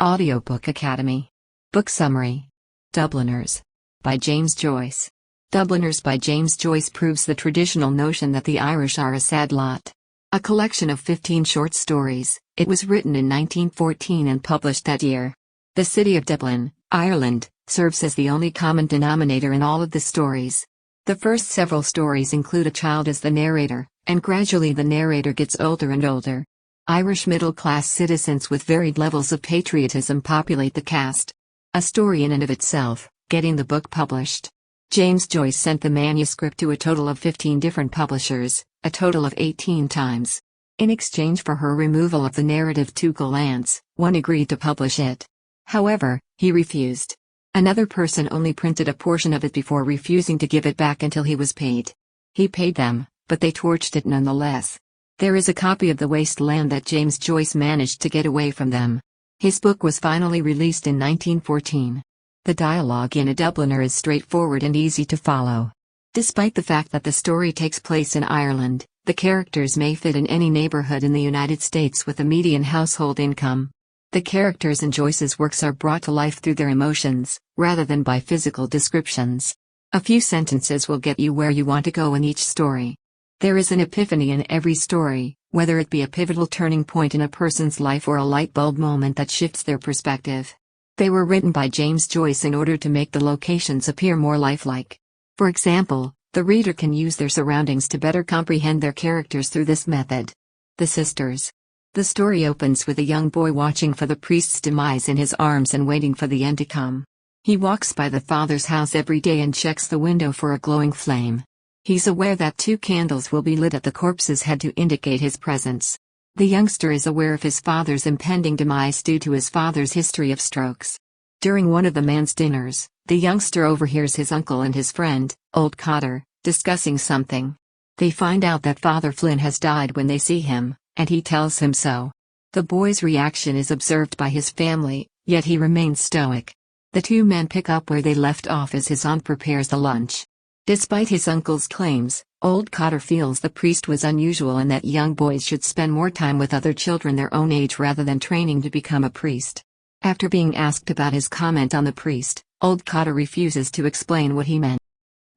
Audiobook Academy. Book Summary. Dubliners. By James Joyce. Dubliners by James Joyce proves the traditional notion that the Irish are a sad lot. A collection of 15 short stories, it was written in 1914 and published that year. The city of Dublin, Ireland, serves as the only common denominator in all of the stories. The first several stories include a child as the narrator, and gradually the narrator gets older and older. Irish middle-class citizens with varied levels of patriotism populate the cast. A story in and of itself, getting the book published. James Joyce sent the manuscript to a total of 15 different publishers, a total of 18 times. In exchange for her removal of the narrative to Gollancz, one agreed to publish it. However, he refused. Another person only printed a portion of it before refusing to give it back until he was paid. He paid them, but they torched it nonetheless. There is a copy of The Waste Land that James Joyce managed to get away from them. His book was finally released in 1914. The dialogue in A Dubliner is straightforward and easy to follow. Despite the fact that the story takes place in Ireland, the characters may fit in any neighborhood in the United States with a median household income. The characters in Joyce's works are brought to life through their emotions, rather than by physical descriptions. A few sentences will get you where you want to go in each story. There is an epiphany in every story, whether it be a pivotal turning point in a person's life or a light bulb moment that shifts their perspective. They were written by James Joyce in order to make the locations appear more lifelike. For example, the reader can use their surroundings to better comprehend their characters through this method. The Sisters. The story opens with a young boy watching for the priest's demise in his arms and waiting for the end to come. He walks by the father's house every day and checks the window for a glowing flame. He's aware that 2 candles will be lit at the corpse's head to indicate his presence. The youngster is aware of his father's impending demise due to his father's history of strokes. During one of the man's dinners, the youngster overhears his uncle and his friend, Old Cotter, discussing something. They find out that Father Flynn has died when they see him, and he tells him so. The boy's reaction is observed by his family, yet he remains stoic. The 2 men pick up where they left off as his aunt prepares the lunch. Despite his uncle's claims, Old Cotter feels the priest was unusual and that young boys should spend more time with other children their own age rather than training to become a priest. After being asked about his comment on the priest, Old Cotter refuses to explain what he meant.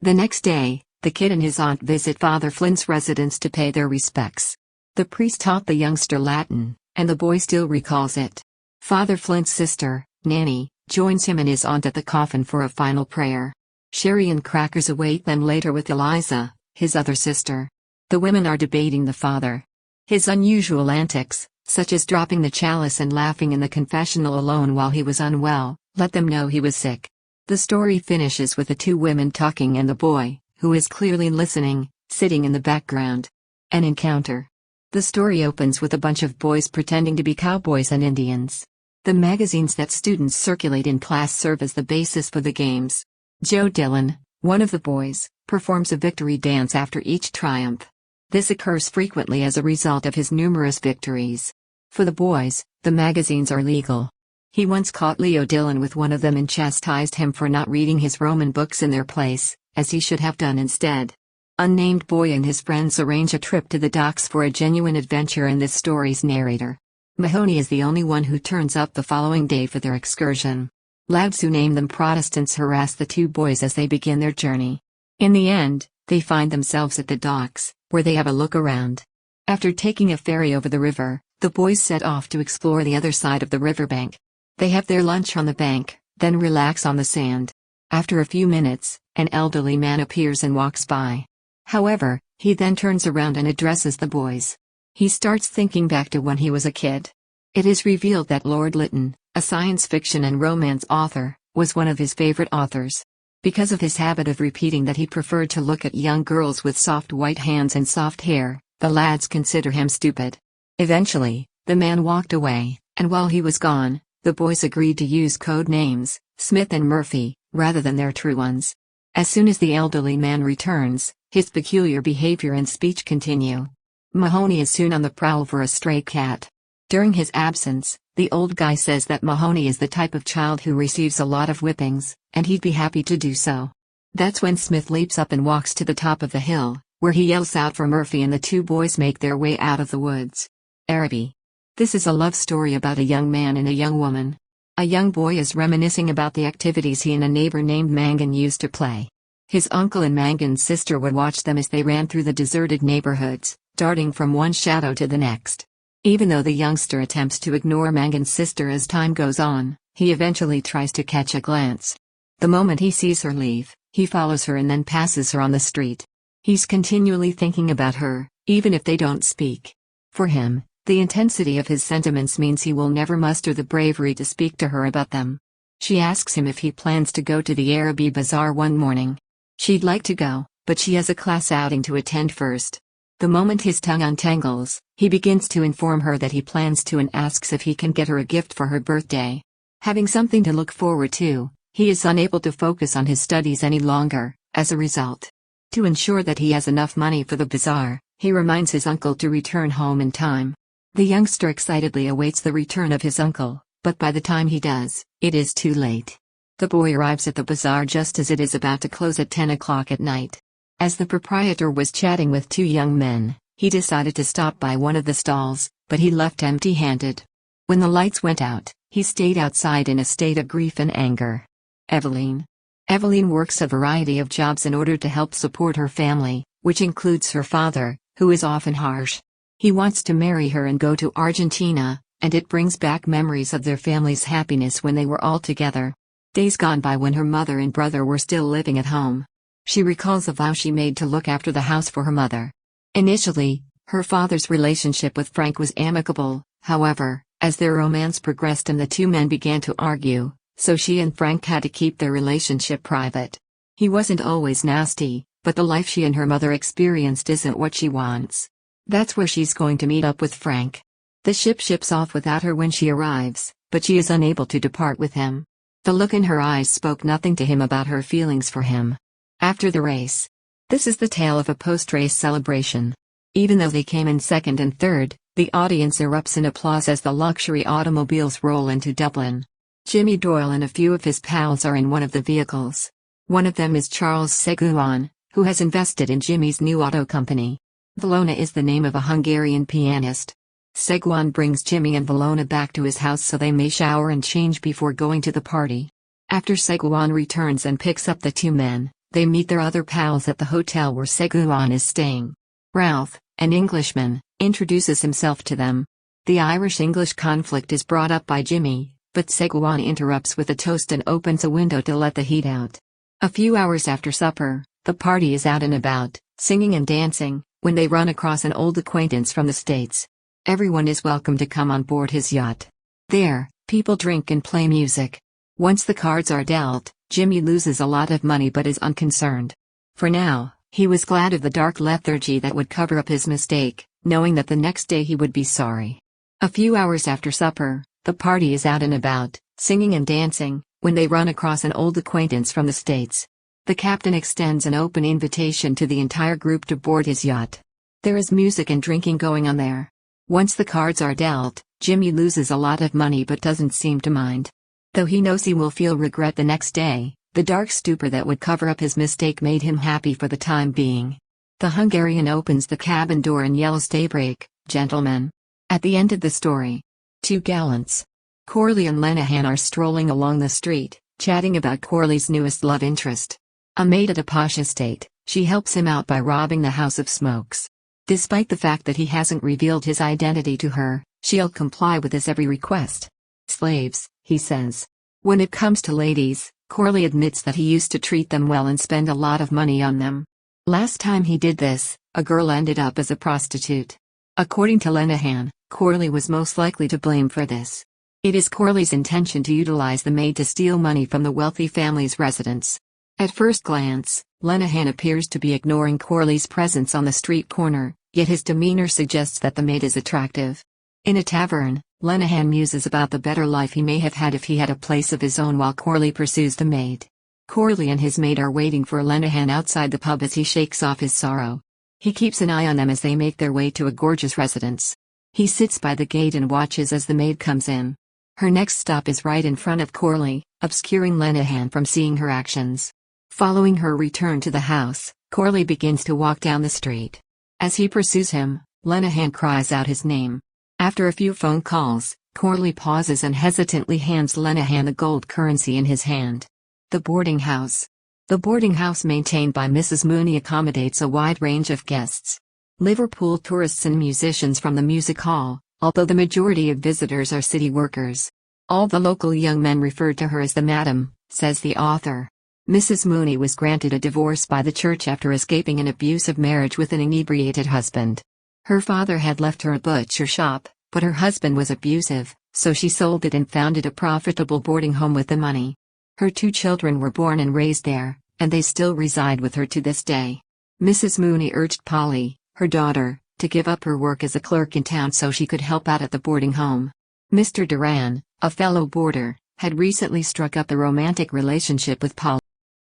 The next day, the kid and his aunt visit Father Flynn's residence to pay their respects. The priest taught the youngster Latin, and the boy still recalls it. Father Flynn's sister, Nanny, joins him and his aunt at the coffin for a final prayer. Sherry and crackers await them later with Eliza, his other sister. The women are debating the father. His unusual antics, such as dropping the chalice and laughing in the confessional alone while he was unwell, let them know he was sick. The story finishes with the 2 women talking and the boy, who is clearly listening, sitting in the background. An encounter. The story opens with a bunch of boys pretending to be cowboys and Indians. The magazines that students circulate in class serve as the basis for the games. Joe Dillon, one of the boys, performs a victory dance after each triumph. This occurs frequently as a result of his numerous victories. For the boys, the magazines are legal. He once caught Leo Dillon with one of them and chastised him for not reading his Roman books in their place, as he should have done instead. Unnamed boy and his friends arrange a trip to the docks for a genuine adventure in this story's narrator. Mahoney is the only one who turns up the following day for their excursion. Lads who name them Protestants harass the 2 boys as they begin their journey. In the end, they find themselves at the docks, where they have a look around. After taking a ferry over the river, the boys set off to explore the other side of the riverbank. They have their lunch on the bank, then relax on the sand. After a few minutes, an elderly man appears and walks by. However, he then turns around and addresses the boys. He starts thinking back to when he was a kid. It is revealed that Lord Lytton, a science fiction and romance author, was one of his favorite authors. Because of his habit of repeating that he preferred to look at young girls with soft white hands and soft hair, the lads consider him stupid. Eventually, the man walked away, and while he was gone, the boys agreed to use code names, Smith and Murphy, rather than their true ones. As soon as the elderly man returns, his peculiar behavior and speech continue. Mahoney is soon on the prowl for a stray cat. During his absence, the old guy says that Mahoney is the type of child who receives a lot of whippings, and he'd be happy to do so. That's when Smith leaps up and walks to the top of the hill, where he yells out for Murphy and the 2 boys make their way out of the woods. Araby. This is a love story about a young man and a young woman. A young boy is reminiscing about the activities he and a neighbor named Mangan used to play. His uncle and Mangan's sister would watch them as they ran through the deserted neighborhoods, darting from one shadow to the next. Even though the youngster attempts to ignore Mangan's sister as time goes on, he eventually tries to catch a glance. The moment he sees her leave, he follows her and then passes her on the street. He's continually thinking about her, even if they don't speak. For him, the intensity of his sentiments means he will never muster the bravery to speak to her about them. She asks him if he plans to go to the Arabi Bazaar one morning. She'd like to go, but she has a class outing to attend first. The moment his tongue untangles, he begins to inform her that he plans to and asks if he can get her a gift for her birthday. Having something to look forward to, he is unable to focus on his studies any longer. As a result, to ensure that he has enough money for the bazaar, he reminds his uncle to return home in time. The youngster excitedly awaits the return of his uncle, but by the time he does, it is too late. The boy arrives at the bazaar just as it is about to close at 10 o'clock at night. As the proprietor was chatting with two young men, he decided to stop by one of the stalls, but he left empty-handed. When the lights went out, he stayed outside in a state of grief and anger. Eveline works a variety of jobs in order to help support her family, which includes her father, who is often harsh. He wants to marry her and go to Argentina, and it brings back memories of their family's happiness when they were all together. Days gone by when her mother and brother were still living at home. She recalls a vow she made to look after the house for her mother. Initially, her father's relationship with Frank was amicable, however, as their romance progressed and the two men began to argue, so she and Frank had to keep their relationship private. He wasn't always nasty, but the life she and her mother experienced isn't what she wants. That's where she's going to meet up with Frank. The ship ships off without her when she arrives, but she is unable to depart with him. The look in her eyes spoke nothing to him about her feelings for him. After the race. This is the tale of a post-race celebration. Even though they came in second and third, the audience erupts in applause as the luxury automobiles roll into Dublin. Jimmy Doyle and a few of his pals are in one of the vehicles. One of them is Charles Seguin, who has invested in Jimmy's new auto company. Valona is the name of a Hungarian pianist. Seguin brings Jimmy and Valona back to his house so they may shower and change before going to the party. After Seguin returns and picks up the two men, they meet their other pals at the hotel where Seguin is staying. Ralph, an Englishman, introduces himself to them. The Irish-English conflict is brought up by Jimmy, but Seguin interrupts with a toast and opens a window to let the heat out. A few hours after supper, the party is out and about, singing and dancing, when they run across an old acquaintance from the States. Everyone is welcome to come on board his yacht. There, people drink and play music. Once the cards are dealt, Jimmy loses a lot of money but is unconcerned. For now, he was glad of the dark lethargy that would cover up his mistake, knowing that the next day he would be sorry. A few hours after supper, the party is out and about, singing and dancing, when they run across an old acquaintance from the States. The captain extends an open invitation to the entire group to board his yacht. There is music and drinking going on there. Once the cards are dealt, Jimmy loses a lot of money but doesn't seem to mind. Though he knows he will feel regret the next day, the dark stupor that would cover up his mistake made him happy for the time being. The Hungarian opens the cabin door and yells, "Daybreak, gentlemen." At the end of the story, two gallants, Corley and Lenihan, are strolling along the street, chatting about Corley's newest love interest. A maid at a posh estate, she helps him out by robbing the House of Smokes. Despite the fact that he hasn't revealed his identity to her, she'll comply with his every request. "Slaves," he says. When it comes to ladies, Corley admits that he used to treat them well and spend a lot of money on them. Last time he did this, a girl ended up as a prostitute. According to Lenihan, Corley was most likely to blame for this. It is Corley's intention to utilize the maid to steal money from the wealthy family's residence. At first glance, Lenihan appears to be ignoring Corley's presence on the street corner, yet his demeanor suggests that the maid is attractive. In a tavern, Lenihan muses about the better life he may have had if he had a place of his own while Corley pursues the maid. Corley and his maid are waiting for Lenihan outside the pub as he shakes off his sorrow. He keeps an eye on them as they make their way to a gorgeous residence. He sits by the gate and watches as the maid comes in. Her next stop is right in front of Corley, obscuring Lenihan from seeing her actions. Following her return to the house, Corley begins to walk down the street. As he pursues him, Lenihan cries out his name. After a few phone calls, Corley pauses and hesitantly hands Lenehan the gold currency in his hand. The boarding house. The boarding house maintained by Mrs. Mooney accommodates a wide range of guests. Liverpool tourists and musicians from the music hall, although the majority of visitors are city workers. All the local young men referred to her as the Madam, says the author. Mrs. Mooney was granted a divorce by the church after escaping an abusive marriage with an inebriated husband. Her father had left her a butcher shop, but her husband was abusive, so she sold it and founded a profitable boarding home with the money. Her 2 children were born and raised there, and they still reside with her to this day. Mrs. Mooney urged Polly, her daughter, to give up her work as a clerk in town so she could help out at the boarding home. Mr. Duran, a fellow boarder, had recently struck up a romantic relationship with Polly.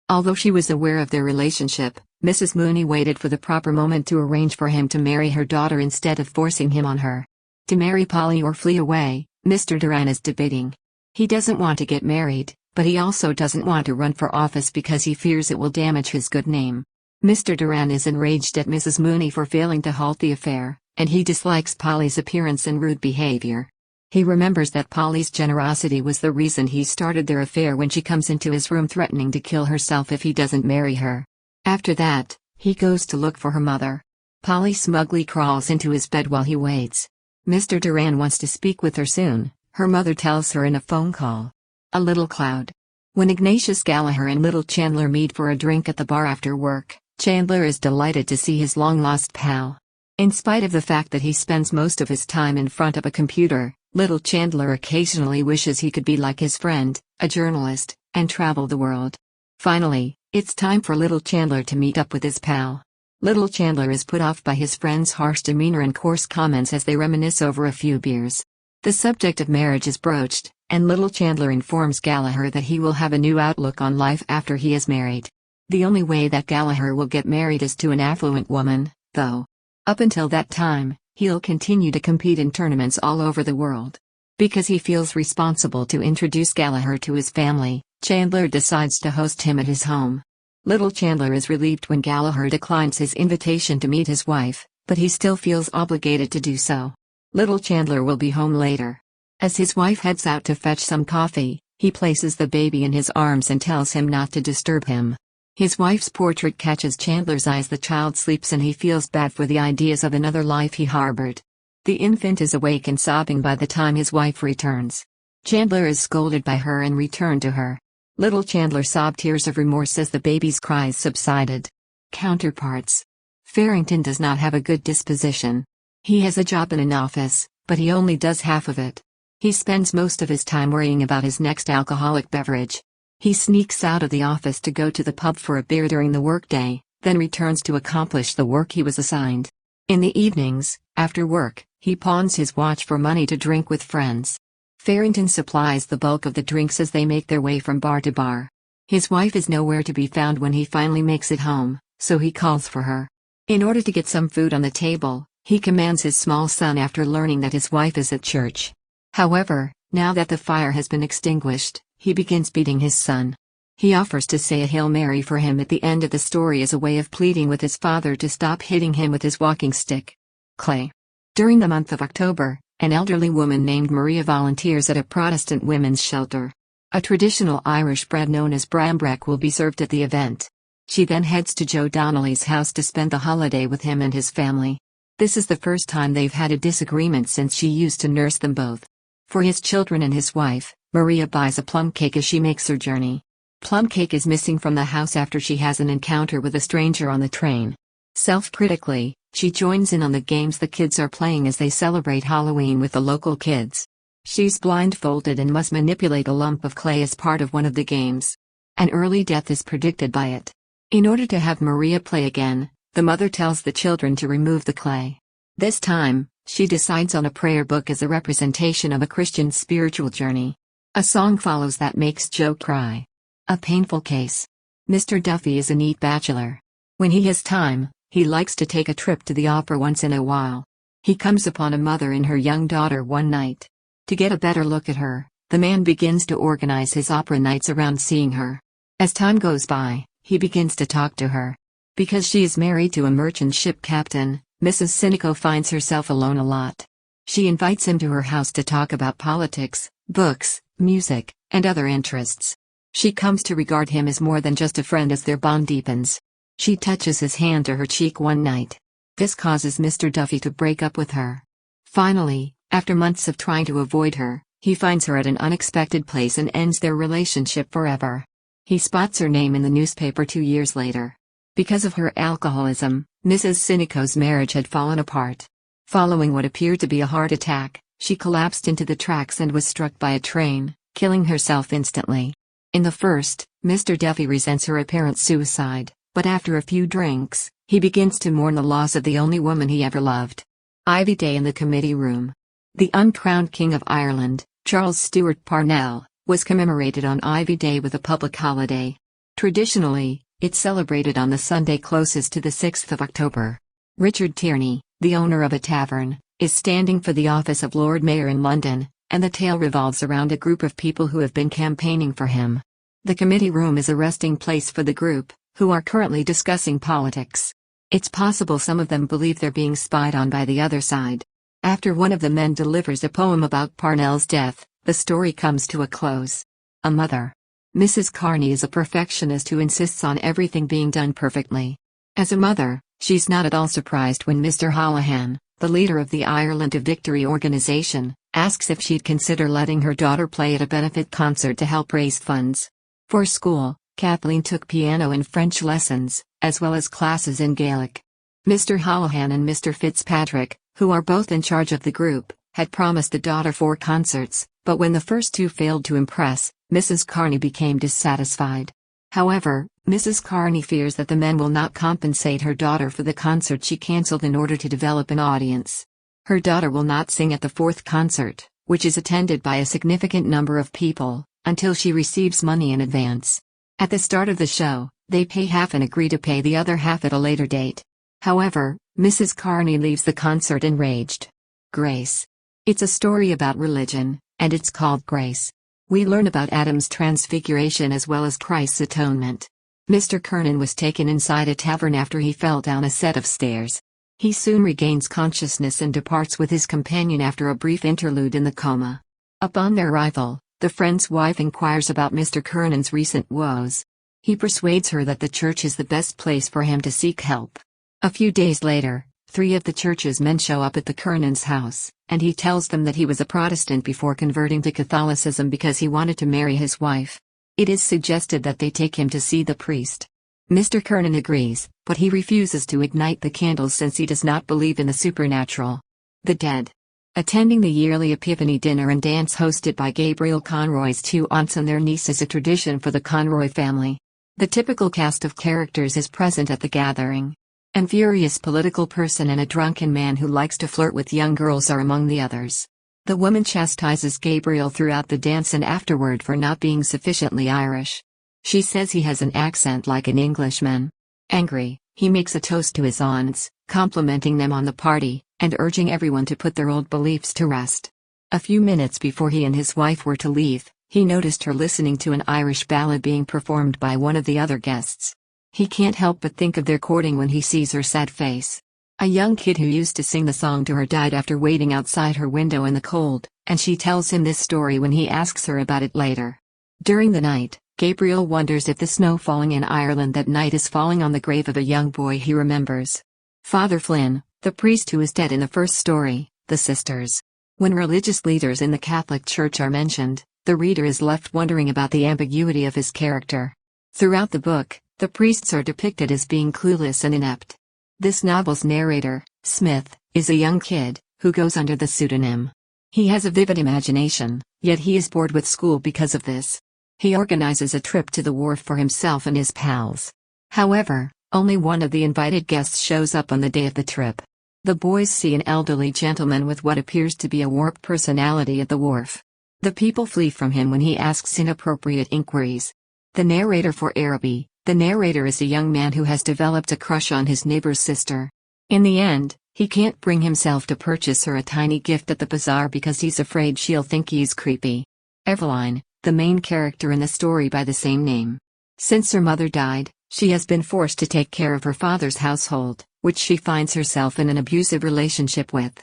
Although she was aware of their relationship, Mrs. Mooney waited for the proper moment to arrange for him to marry her daughter instead of forcing him on her. To marry Polly or flee away, Mr. Duran is debating. He doesn't want to get married, but he also doesn't want to run for office because he fears it will damage his good name. Mr. Duran is enraged at Mrs. Mooney for failing to halt the affair, and he dislikes Polly's appearance and rude behavior. He remembers that Polly's generosity was the reason he started their affair when she comes into his room threatening to kill herself if he doesn't marry her. After that, he goes to look for her mother. Polly smugly crawls into his bed while he waits. Mr. Duran wants to speak with her soon, her mother tells her in a phone call. A little cloud. When Ignatius Gallagher and little Chandler meet for a drink at the bar after work, Chandler is delighted to see his long-lost pal. In spite of the fact that he spends most of his time in front of a computer, little Chandler occasionally wishes he could be like his friend, a journalist, and travel the world. Finally, it's time for little Chandler to meet up with his pal. Little Chandler is put off by his friend's harsh demeanor and coarse comments as they reminisce over a few beers. The subject of marriage is broached, and little Chandler informs Gallagher that he will have a new outlook on life after he is married. The only way that Gallagher will get married is to an affluent woman, though. Up until that time, he'll continue to compete in tournaments all over the world. Because he feels responsible to introduce Gallagher to his family, Chandler decides to host him at his home. Little Chandler is relieved when Gallagher declines his invitation to meet his wife, but he still feels obligated to do so. Little Chandler will be home later. As his wife heads out to fetch some coffee, he places the baby in his arms and tells him not to disturb him. His wife's portrait catches Chandler's eyes. The child sleeps and he feels bad for the ideas of another life he harbored. The infant is awake and sobbing by the time his wife returns. Chandler is scolded by her and returned to her. Little Chandler sobbed tears of remorse as the baby's cries subsided. Counterparts. Farrington does not have a good disposition. He has a job in an office, but he only does half of it. He spends most of his time worrying about his next alcoholic beverage. He sneaks out of the office to go to the pub for a beer during the workday, then returns to accomplish the work he was assigned. In the evenings, after work, he pawns his watch for money to drink with friends. Farrington supplies the bulk of the drinks as they make their way from bar to bar. His wife is nowhere to be found when he finally makes it home, so he calls for her. In order to get some food on the table, he commands his small son after learning that his wife is at church. However, now that the fire has been extinguished, he begins beating his son. He offers to say a Hail Mary for him at the end of the story as a way of pleading with his father to stop hitting him with his walking stick. Clay. During the month of October, an elderly woman named Maria volunteers at a Protestant women's shelter. A traditional Irish bread known as brambrack will be served at the event. She then heads to Joe Donnelly's house to spend the holiday with him and his family. This is the first time they've had a disagreement since she used to nurse them both. For his children and his wife, Maria buys a plum cake as she makes her journey. Plum cake is missing from the house after she has an encounter with a stranger on the train. Self-critically, she joins in on the games the kids are playing as they celebrate Halloween with the local kids. She's blindfolded and must manipulate a lump of clay as part of one of the games. An early death is predicted by it. In order to have Maria play again, the mother tells the children to remove the clay. This time, she decides on a prayer book as a representation of a Christian's spiritual journey. A song follows that makes Joe cry. A painful case. Mr. Duffy is a neat bachelor. When he has time, he likes to take a trip to the opera once in a while. He comes upon a mother and her young daughter one night. To get a better look at her, the man begins to organize his opera nights around seeing her. As time goes by, he begins to talk to her. Because she is married to a merchant ship captain, Mrs. Sinico finds herself alone a lot. She invites him to her house to talk about politics, books, music, and other interests. She comes to regard him as more than just a friend as their bond deepens. She touches his hand to her cheek one night. This causes Mr. Duffy to break up with her. Finally, after months of trying to avoid her, he finds her at an unexpected place and ends their relationship forever. He spots her name in the newspaper 2 years later. Because of her alcoholism, Mrs. Sinico's marriage had fallen apart. Following what appeared to be a heart attack, she collapsed into the tracks and was struck by a train, killing herself instantly. In the first, Mr. Duffy resents her apparent suicide, but after a few drinks, he begins to mourn the loss of the only woman he ever loved. Ivy Day in the committee room. The uncrowned King of Ireland, Charles Stuart Parnell, was commemorated on Ivy Day with a public holiday. Traditionally, it's celebrated on the Sunday closest to the 6th of October. Richard Tierney, the owner of a tavern, is standing for the office of Lord Mayor in London, and the tale revolves around a group of people who have been campaigning for him. The committee room is a resting place for the group, who are currently discussing politics. It's possible some of them believe they're being spied on by the other side. After one of the men delivers a poem about Parnell's death, the story comes to a close. A mother. Mrs. Carney is a perfectionist who insists on everything being done perfectly. As a mother, she's not at all surprised when Mr. Holohan, the leader of the Ireland to Victory organization, asks if she'd consider letting her daughter play at a benefit concert to help raise funds. For school, Kathleen took piano and French lessons, as well as classes in Gaelic. Mr. Holohan and Mr. Fitzpatrick, who are both in charge of the group, had promised the daughter 4 concerts, but when the first 2 failed to impress, Mrs. Carney became dissatisfied. However, Mrs. Carney fears that the men will not compensate her daughter for the concert she cancelled in order to develop an audience. Her daughter will not sing at the 4th concert, which is attended by a significant number of people, until she receives money in advance. At the start of the show, they pay half and agree to pay the other half at a later date. However, Mrs. Carney leaves the concert enraged. Grace. It's a story about religion, and it's called Grace. We learn about Adam's transfiguration as well as Christ's atonement. Mr. Kernan was taken inside a tavern after he fell down a set of stairs. He soon regains consciousness and departs with his companion after a brief interlude in the coma. Upon their arrival, the friend's wife inquires about Mr. Kernan's recent woes. He persuades her that the church is the best place for him to seek help. A few days later, 3 of the church's men show up at the Kernan's house, and he tells them that he was a Protestant before converting to Catholicism because he wanted to marry his wife. It is suggested that they take him to see the priest. Mr. Kernan agrees, but he refuses to ignite the candles since he does not believe in the supernatural. The dead. Attending the yearly Epiphany dinner and dance hosted by Gabriel Conroy's 2 aunts and their niece is a tradition for the Conroy family. The typical cast of characters is present at the gathering. An furious political person and a drunken man who likes to flirt with young girls are among the others. The woman chastises Gabriel throughout the dance and afterward for not being sufficiently Irish. She says he has an accent like an Englishman. Angry, he makes a toast to his aunts, complimenting them on the party, and urging everyone to put their old beliefs to rest. A few minutes before he and his wife were to leave, he noticed her listening to an Irish ballad being performed by one of the other guests. He can't help but think of their courting when he sees her sad face. A young kid who used to sing the song to her died after waiting outside her window in the cold, and she tells him this story when he asks her about it later. During the night, Gabriel wonders if the snow falling in Ireland that night is falling on the grave of a young boy he remembers. Father Flynn, the priest who is dead in the first story, the sisters. When religious leaders in the Catholic Church are mentioned, the reader is left wondering about the ambiguity of his character. Throughout the book, the priests are depicted as being clueless and inept. This novel's narrator, Smith, is a young kid, who goes under the pseudonym. He has a vivid imagination, yet he is bored with school because of this. He organizes a trip to the wharf for himself and his pals. However, only one of the invited guests shows up on the day of the trip. The boys see an elderly gentleman with what appears to be a warped personality at the wharf. The people flee from him when he asks inappropriate inquiries. The narrator for Araby. The narrator is a young man who has developed a crush on his neighbor's sister. In the end, he can't bring himself to purchase her a tiny gift at the bazaar because he's afraid she'll think he's creepy. Eveline, the main character in the story by the same name. Since her mother died, she has been forced to take care of her father's household, which she finds herself in an abusive relationship with.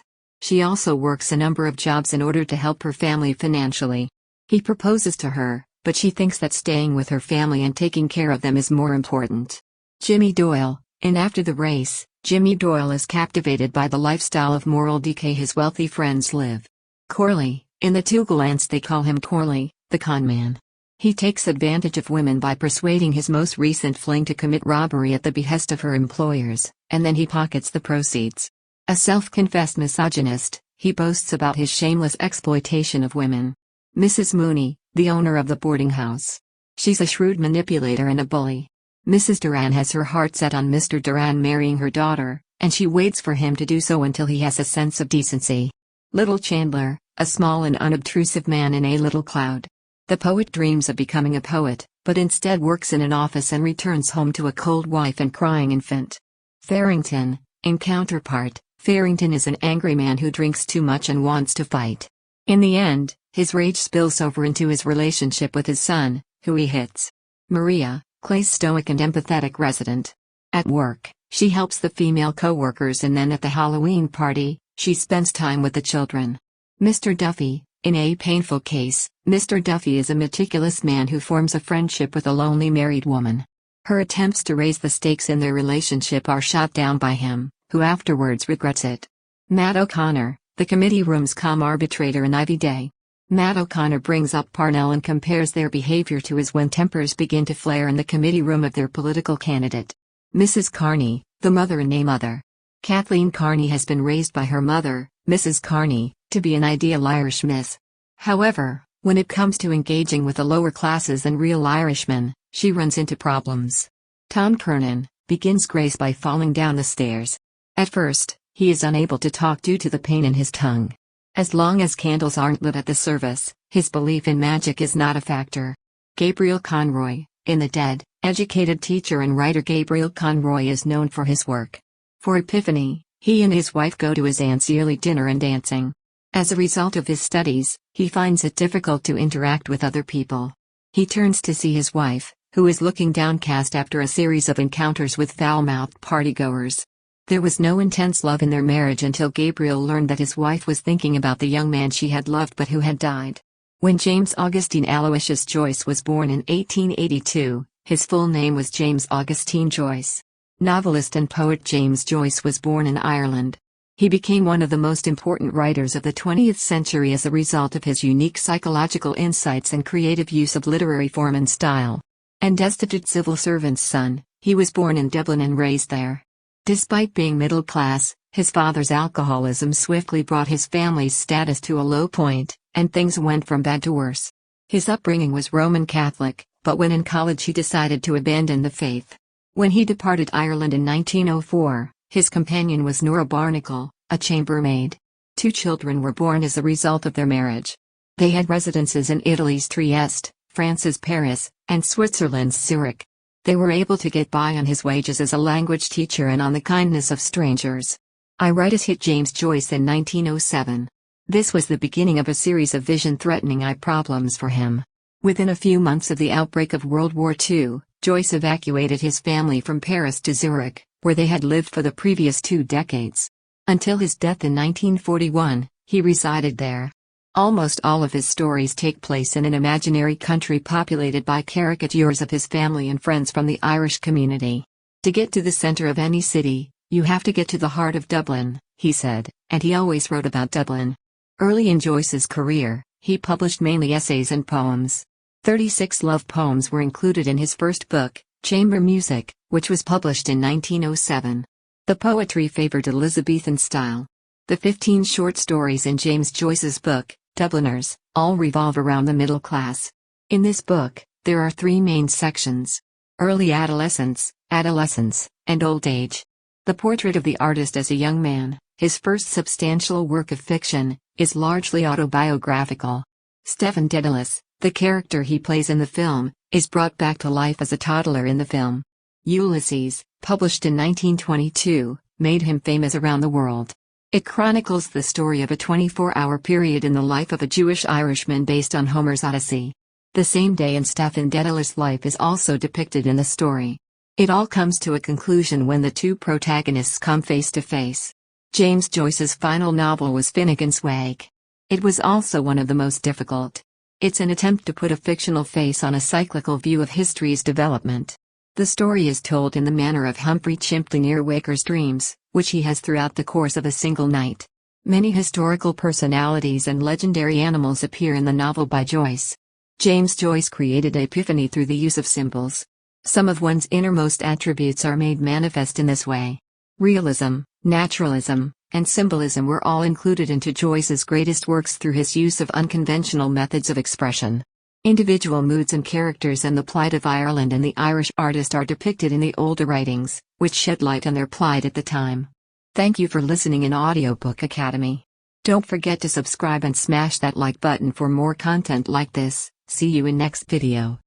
She also works a number of jobs in order to help her family financially. He proposes to her, but she thinks that staying with her family and taking care of them is more important. Jimmy Doyle. In After the Race, Jimmy Doyle is captivated by the lifestyle of moral decay his wealthy friends live. Corley. In The Two Gallants they call him Corley, the con man. He takes advantage of women by persuading his most recent fling to commit robbery at the behest of her employers, and then he pockets the proceeds. A self-confessed misogynist, he boasts about his shameless exploitation of women. Mrs. Mooney, the owner of the boarding house. She's a shrewd manipulator and a bully. Mrs. Duran has her heart set on Mr. Duran marrying her daughter, and she waits for him to do so until he has a sense of decency. Little Chandler, a small and unobtrusive man in A Little Cloud. The poet dreams of becoming a poet, but instead works in an office and returns home to a cold wife and crying infant. Farrington. In Counterpart, Farrington is an angry man who drinks too much and wants to fight. In the end, his rage spills over into his relationship with his son, who he hits. Maria, Clay's stoic and empathetic resident. At work, she helps the female co-workers, and then at the Halloween party, she spends time with the children. Mr. Duffy. In A Painful Case, Mr. Duffy is a meticulous man who forms a friendship with a lonely married woman. Her attempts to raise the stakes in their relationship are shot down by him, who afterwards regrets it. Matt O'Connor, the committee room's calm arbitrator in Ivy Day. Matt O'Connor brings up Parnell and compares their behavior to his when tempers begin to flare in the committee room of their political candidate. Mrs. Carney, the mother in A Mother. Kathleen Carney has been raised by her mother, Mrs. Carney, to be an ideal Irish miss. However, when it comes to engaging with the lower classes and real Irishmen, she runs into problems. Tom Kernan begins Grace by falling down the stairs. At first, he is unable to talk due to the pain in his tongue. As long as candles aren't lit at the service, his belief in magic is not a factor. Gabriel Conroy. In The Dead, educated teacher and writer Gabriel Conroy is known for his work. For Epiphany, he and his wife go to his aunt's yearly dinner and dancing. As a result of his studies, he finds it difficult to interact with other people. He turns to see his wife, who is looking downcast after a series of encounters with foul-mouthed partygoers. There was no intense love in their marriage until Gabriel learned that his wife was thinking about the young man she had loved but who had died. When James Augustine Aloysius Joyce was born in 1882, his full name was James Augustine Joyce. Novelist and poet James Joyce was born in Ireland. He became one of the most important writers of the 20th century as a result of his unique psychological insights and creative use of literary form and style. And destitute civil servant's son, he was born in Dublin and raised there. Despite being middle class, his father's alcoholism swiftly brought his family's status to a low point, and things went from bad to worse. His upbringing was Roman Catholic, but when in college he decided to abandon the faith. When he departed Ireland in 1904, his companion was Nora Barnacle, a chambermaid. 2 children were born as a result of their marriage. They had residences in Italy's Trieste, France's Paris, and Switzerland's Zurich. They were able to get by on his wages as a language teacher and on the kindness of strangers. Iritis hit James Joyce in 1907. This was the beginning of a series of vision-threatening eye problems for him. Within a few months of the outbreak of World War II, Joyce evacuated his family from Paris to Zurich, where they had lived for the previous 2 decades. Until his death in 1941, he resided there. Almost all of his stories take place in an imaginary country populated by caricatures of his family and friends from the Irish community. To get to the center of any city, you have to get to the heart of Dublin, he said, and he always wrote about Dublin. Early in Joyce's career, he published mainly essays and poems. 36 love poems were included in his first book, Chamber Music, which was published in 1907. The poetry favored Elizabethan style. The 15 short stories in James Joyce's book, Dubliners, all revolve around the middle class. In this book, there are 3 main sections: early adolescence, adolescence, and old age. The portrait of the artist as a young man, his first substantial work of fiction, is largely autobiographical. Stephen Dedalus, the character he plays in the film, is brought back to life as a toddler in the film. Ulysses, published in 1922, made him famous around the world. It chronicles the story of a 24-hour period in the life of a Jewish Irishman based on Homer's Odyssey. The same day in Stephen Dedalus' life is also depicted in the story. It all comes to a conclusion when the 2 protagonists come face to face. James Joyce's final novel was Finnegan's Wake. It was also one of the most difficult. It's an attempt to put a fictional face on a cyclical view of history's development. The story is told in the manner of Humphrey Chimpling Earwaker's dreams, which he has throughout the course of a single night. Many historical personalities and legendary animals appear in the novel by Joyce. James Joyce created epiphany through the use of symbols. Some of one's innermost attributes are made manifest in this way. Realism, naturalism, and symbolism were all included into Joyce's greatest works through his use of unconventional methods of expression. Individual moods and characters and the plight of Ireland and the Irish artist are depicted in the older writings, which shed light on their plight at the time. Thank you for listening in Audiobook Academy. Don't forget to subscribe and smash that like button for more content like this. See you in next video.